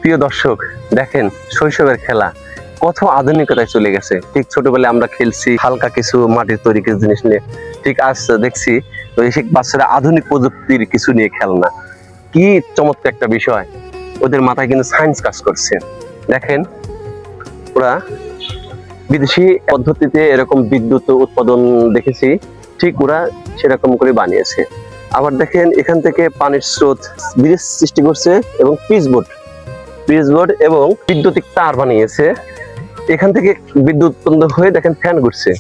প্রিয় দর্শক, দেখেন শৈশবের খেলা কত আধুনিকতায় চলে গেছে। ঠিক ছোটবেলায় আমরা খেলছি হালকা কিছু মাটির তৈরি কিছু জিনিস নিয়ে, ঠিক আজ দেখছি বাচ্চারা আধুনিক প্রযুক্তির কিছু নিয়ে খেলনা। কি চমৎকার একটা বিষয়, ওদের মাথায় কিন্তু সায়েন্স কাজ করছে। দেখেন ওরা বিদেশি পদ্ধতিতে এরকম বিদ্যুৎ উৎপাদন দেখেছি, ঠিক ওরা সেরকম করে বানিয়েছে। আবার দেখেন এখান থেকে পানির স্রোত ব্রিজ সৃষ্টি করছে এবং পিচবোর্ড এবং বৈদ্যুতিক তার বানিয়েছে। এখান থেকে বিদ্যুৎ উৎপন্ন হয়ে দেখেন ফ্যান ঘুরছে।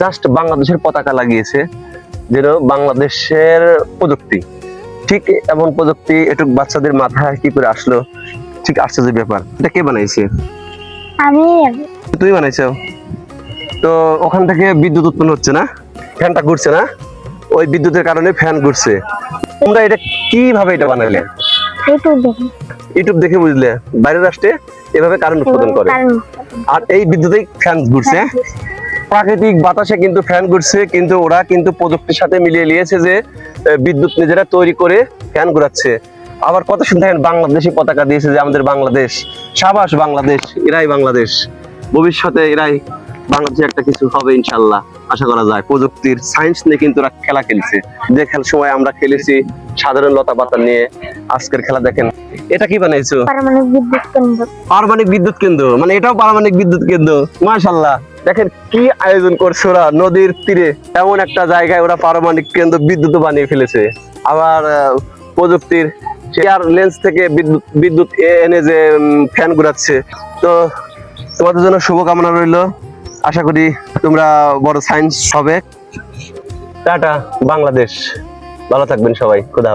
জাস্ট বাংলাদেশের পতাকা লাগিয়েছে, যেন বাংলাদেশের প্রযুক্তি। ঠিক এমন প্রযুক্তি এটুক বাচ্চাদের মাথায় কি করে আসলো, ঠিক আশ্চর্য ব্যাপার। এটা কে বানাইছে? আমি। তুই বানাইছো? তো ওখান থেকে বিদ্যুৎ উৎপন্ন হচ্ছে না, ফ্যানটা ঘুরছে না, ওই বিদ্যুতের কারণে ফ্যান ঘুরছে। তোমরা এটা কিভাবে এটা বানাইলে? ইউটিউব দেখে বুঝলে? বাইরের রাষ্ট্রে এভাবে কারেন্ট উৎপাদন করে, আর এই বিদ্যুতেই ফ্যান ঘুরছে। প্রাকৃতিক বাতাসে কিন্তু ফ্যান ঘুরছে, কিন্তু ওরা কিন্তু প্রযুক্তির সাথে মিলিয়ে নিয়েছে যে বিদ্যুৎ নিজেরা তৈরি করে ফ্যান ঘুরাচ্ছে। আবার কত সুন্দর বাংলাদেশি পতাকা দিয়েছে, যে আমাদের বাংলাদেশ, সাবাস বাংলাদেশ, এরাই বাংলাদেশ। ভবিষ্যতে এরাই বাংলাদেশে একটা কিছু হবে ইনশাল্লাহ, আশা করা যায়। প্রযুক্তির সায়েন্স নিয়ে কিন্তু ওরা খেলা খেলছে। যে খেলার সময় আমরা খেলেছি সাধারণ লতা পাতা নিয়ে, আজকের খেলা দেখেন। এটা কি বানাইছো? পারমাণবিক বিদ্যুৎ কেন্দ্র। মানে এটাও পারমাণবিক বিদ্যুৎ কেন্দ্র। মাশাআল্লাহ, দেখেন কি আয়োজন করছে ওরা। নদীর তীরে এমন একটা জায়গায় ওরা পারমাণবিক কেন্দ্র বিদ্যুৎ বানিয়ে ফেলেছে। আবার প্রযুক্তির চেয়ার লেন্স থেকে বিদ্যুৎ এনে যে ফ্যান ঘুরাচ্ছে। তো তোমাদের জন্য শুভকামনা রইল, আশা করি তোমরা বড় সায়েন্স হবে। টাটা বাংলাদেশ, ভালো থাকবেন সবাই, খোদা।